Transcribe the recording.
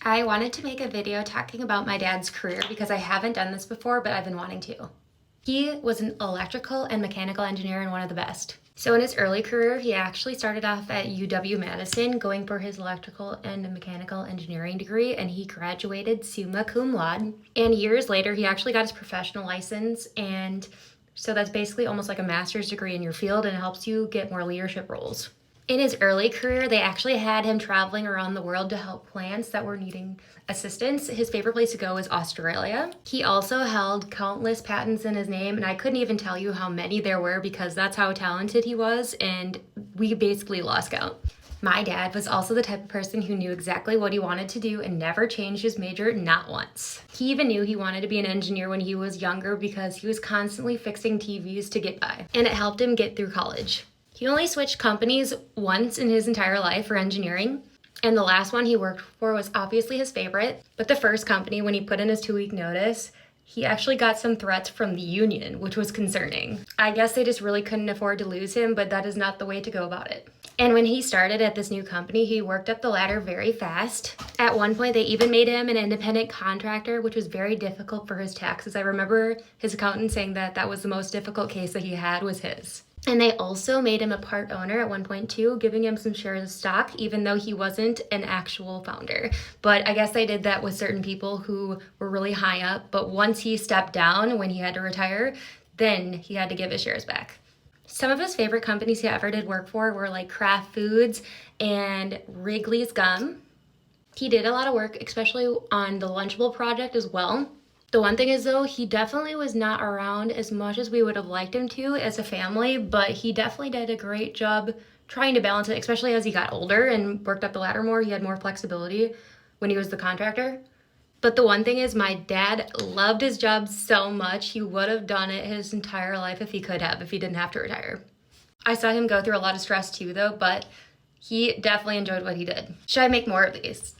I wanted to make a video talking about my dad's career because I haven't done this before, but I've been wanting to. He was an electrical and mechanical engineer and one of the best. So in his early career, he actually started off at UW-Madison going for his electrical and mechanical engineering degree, and he graduated summa cum laude. And years later, he actually got his professional license, and so that's basically almost like a master's degree in your field, and it helps you get more leadership roles. In his early career, they actually had him traveling around the world to help plants that were needing assistance. His favorite place to go was Australia. He also held countless patents in his name, and I couldn't even tell you how many there were because that's how talented he was, and we basically lost count. My dad was also the type of person who knew exactly what he wanted to do and never changed his major, not once. He even knew he wanted to be an engineer when he was younger because he was constantly fixing TVs to get by, and it helped him get through college. He only switched companies once in his entire life for engineering, and the last one he worked for was obviously his favorite, but the first company, when he put in his 2-week notice, he actually got some threats from the union, which was concerning. I guess they just really couldn't afford to lose him, but that is not the way to go about it. And when he started at this new company, he worked up the ladder very fast. At one point, they even made him an independent contractor, which was very difficult for his taxes. I remember his accountant saying that that was the most difficult case that he had was his. And they also made him a part owner at one point too, giving him some shares of stock, even though he wasn't an actual founder. But I guess they did that with certain people who were really high up. But once he stepped down, when he had to retire, then he had to give his shares back. Some of his favorite companies he ever did work for were like Kraft Foods and Wrigley's Gum. He did a lot of work, especially on the Lunchable project as well. The one thing is though, he definitely was not around as much as we would have liked him to as a family, but he definitely did a great job trying to balance it, especially as he got older and worked up the ladder more. He had more flexibility when he was the contractor. But the one thing is my dad loved his job so much, he would have done it his entire life if he could have, if he didn't have to retire. I saw him go through a lot of stress too though, but he definitely enjoyed what he did. Should I make more of these?